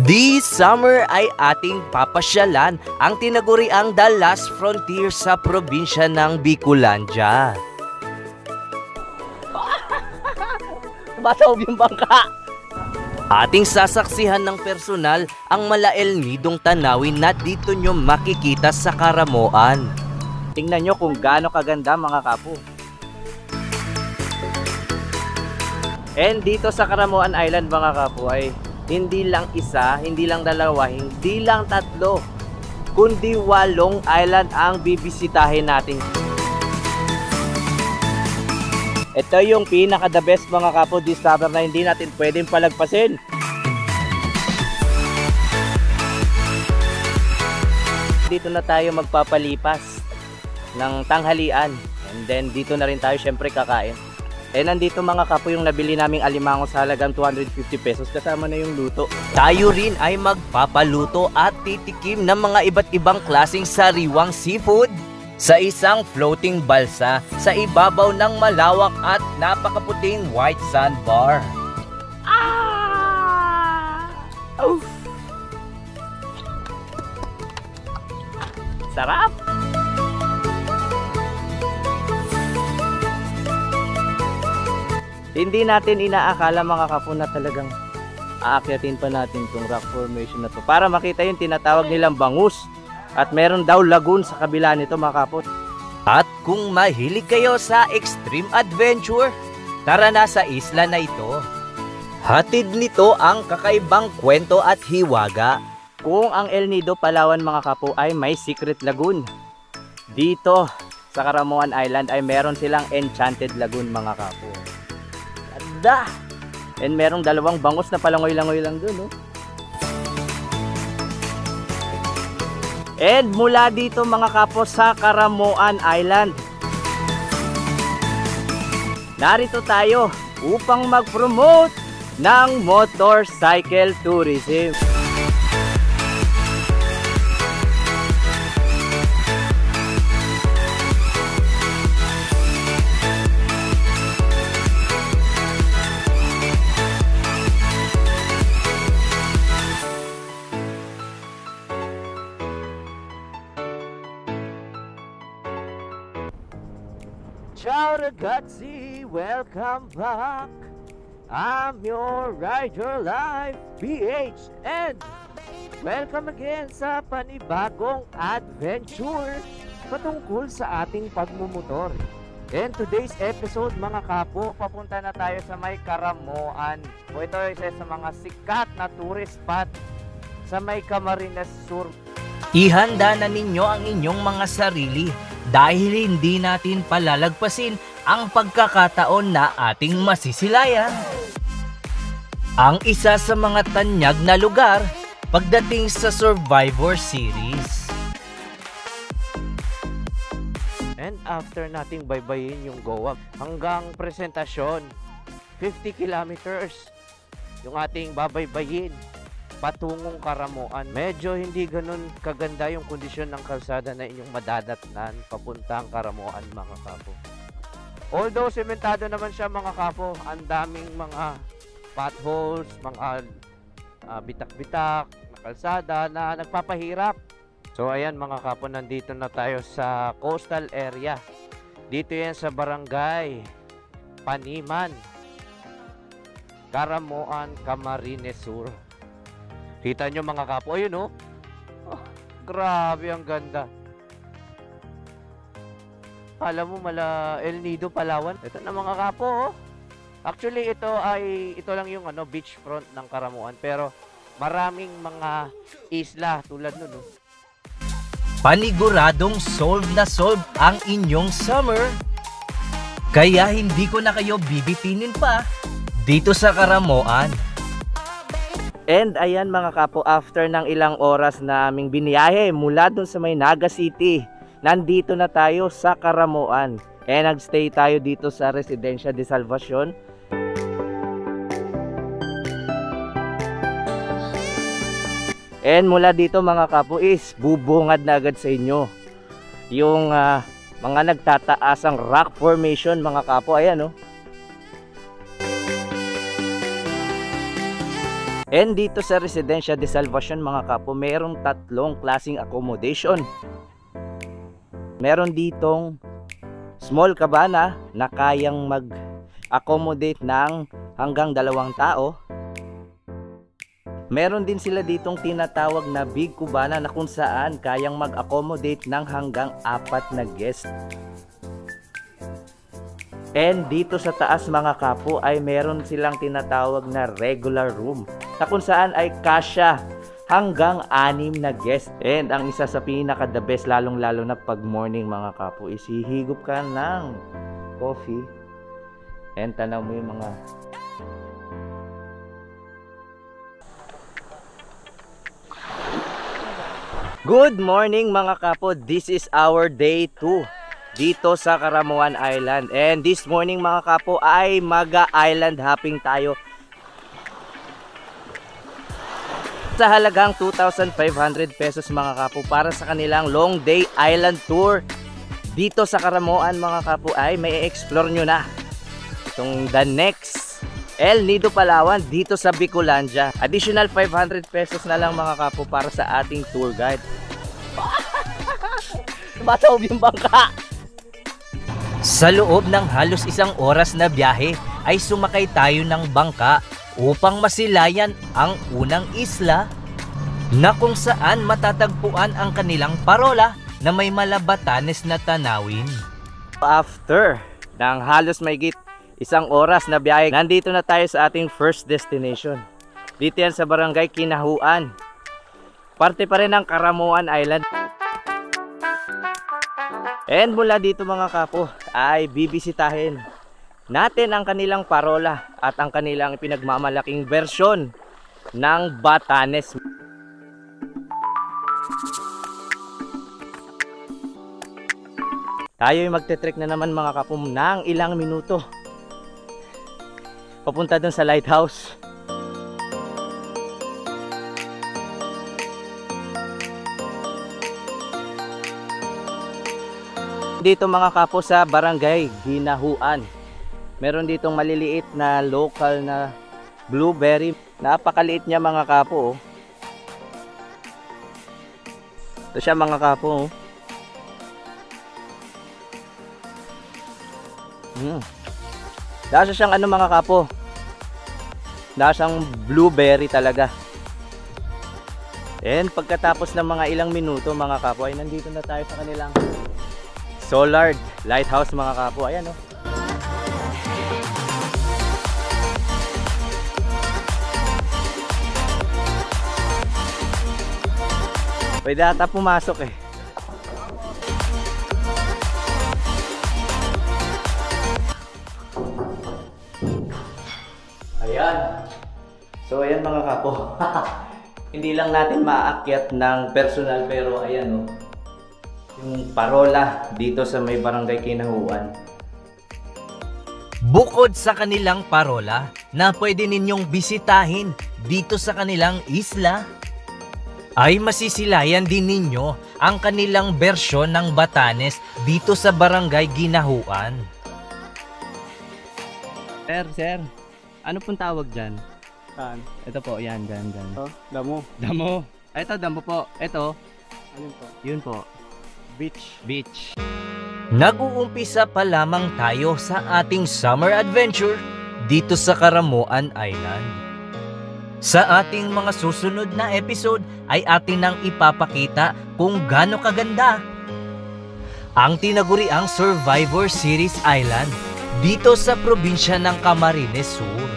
This summer ay ating papasyalan ang tinaguriang The Last Frontier sa probinsya ng Bicolandia. Basaob yung bangka! Ating sasaksihan ng personal ang malaelnidong tanawin na dito nyo makikita sa Caramoan. Tingnan nyo kung gaano kaganda mga kapo. And dito sa Caramoan Island mga kapo ay hindi lang isa, hindi lang dalawa, hindi lang tatlo, kundi 8 island ang bibisitahin natin. Ito yung pinaka the best mga kapo discover na hindi natin pwedeng palagpasin. Dito na tayo magpapalipas ng tanghalian. And then dito na rin tayo syempre kakain. Eh nandito mga kapo yung nabili naming alimango sa halagang 250 pesos kasama na yung luto. Tayo rin ay magpapaluto at titikim ng mga iba't ibang klaseng sariwang seafood sa isang floating balsa sa ibabaw ng malawak at napakaputing white sandbar. Oh. Sarap! Hindi natin inaakala mga kapo na talagang aakyatin pa natin itong rock formation na to para makita yung tinatawag nilang bangus. At meron daw lagoon sa kabila nito mga kapo. At kung mahilig kayo sa extreme adventure, tara na sa isla na ito. Hatid nito ang kakaibang kwento at hiwaga. Kung ang El Nido, Palawan mga kapo ay may secret lagoon, dito sa Caramoan Island ay meron silang enchanted lagoon mga kapo. Ganda! And merong 2 bangus na palangoy-langoy lang dun. And mula dito mga kapo sa Caramoan Island, narito tayo upang mag-promote ng motorcycle tourism. Ciao ragazzi! Welcome back! I'm your Rider Life PH and welcome again sa panibagong adventure patungkol sa ating pagmumotor. And today's episode mga kapo, papunta na tayo sa may Caramoan. O ito isa sa mga sikat na tourist spot sa may Camarines Sur. Ihanda na ninyo ang inyong mga sarili dahil hindi natin palalagpasin ang pagkakataon na ating masisilayan. Ang isa sa mga tanyag na lugar pagdating sa Survivor Series. And after nating baybayin yung Goa hanggang presentasyon, 50 kilometers yung ating babaybayin patungong Caramoan. Medyo hindi ganun kaganda yung kondisyon ng kalsada na inyong madadatnan papuntang Caramoan mga kapo. Although sementado naman siya mga kapo, ang daming mga potholes, mga bitak-bitak na kalsada na nagpapahirap. So ayan mga kapo, nandito na tayo sa coastal area. Dito yan sa barangay Paniman, Caramoan, Camarines Sur. Kita nyo mga kapo, ayun oh. Grabe ang ganda. Alam mo mala El Nido, Palawan. Ito na mga kapo oh. Actually ito lang yung beachfront ng Caramoan, pero maraming mga isla tulad nun oh. Paniguradong solve na solve ang inyong summer. Kaya hindi ko na kayo bibitinin pa dito sa Caramoan. And ayan mga kapo, after ng ilang oras na aming biniyahe mula dun sa may Naga City, nandito na tayo sa Caramoan. And nagstay tayo dito sa Residencia de Salvacion. And mula dito mga kapo is bubungad na agad sa inyo yung mga nagtataasang rock formation mga kapo. Ayan oh. And dito sa Residencia de Salvacion mga kapo, mayroong tatlong klaseng accommodation. Meron ditong small cabana na kayang mag-accommodate ng hanggang 2 tao. Meron din sila ditong tinatawag na big cabana na kung saan kayang mag-accommodate ng hanggang 4 na guest. And dito sa taas mga kapo ay meron silang tinatawag na regular room na kung saan ay kasya hanggang 6 na guest. And ang isa sa pinaka the best lalong lalo na pag morning mga kapo is hihigop ka ng coffee and tanaw mo yung mga good morning mga kapo. This is our day 2 dito sa Caramoan Island. And this morning mga kapo ay mag-island hopping tayo sa halagang 2,500 pesos mga kapo para sa kanilang long day island tour dito sa Caramoan mga kapo. Ay may explore nyo na itong the next El Nido Palawan dito sa Bicolandia. Additional 500 pesos na lang mga kapo para sa ating tour guide. Matawag yung bangka. Sa loob ng halos 1 oras na biyahe ay sumakay tayo ng bangka upang masilayan ang unang isla na kung saan matatagpuan ang kanilang parola na may Batanes na tanawin. After ng halos mahigit 1 oras na biyahe, nandito na tayo sa ating first destination. Dito yan sa Barangay Kinahuan. Parte pa rin ng Caramoan Island. And mula dito mga kapo ay bibisitahin natin ang kanilang parola at ang kanilang pinagmamalaking bersyon ng Batanes. Tayo ay magte-trek na naman mga kapo ng ilang minuto papunta dun sa lighthouse. Dito mga kapo sa Barangay Kinahuan, meron ditong maliliit na local na blueberry. Napakaliit niya mga kapo. Ito siya mga kapo. Dasa siyang ano mga kapo, dasang blueberry talaga. And pagkatapos ng mga ilang minuto mga kapo ay nandito na tayo sa kanilang Solar Lighthouse mga kapo. Ayan oh. Pwede ata pumasok eh. Ayan. So ayan mga kapo. Hindi lang natin maakyat ng personal pero ayan oh. Yung parola dito sa may Barangay Kinahuan. Bukod sa kanilang parola na pwede ninyong bisitahin dito sa kanilang isla, ay masisilayan din ninyo ang kanilang bersyon ng Batanes dito sa Barangay Kinahuan. Sir, ano pong tawag dyan? Saan? Ito po, yan, dyan. Oh, damo. Damo. Ito, damo po. Ito. Alin po? Yun po. Beach. Nag-uumpisa pa lamang tayo sa ating summer adventure dito sa Caramoan Island. Sa ating mga susunod na episode ay atin nang ipapakita kung gaano kaganda ang tinaguriang Survivor Series Island dito sa probinsya ng Camarines Sur.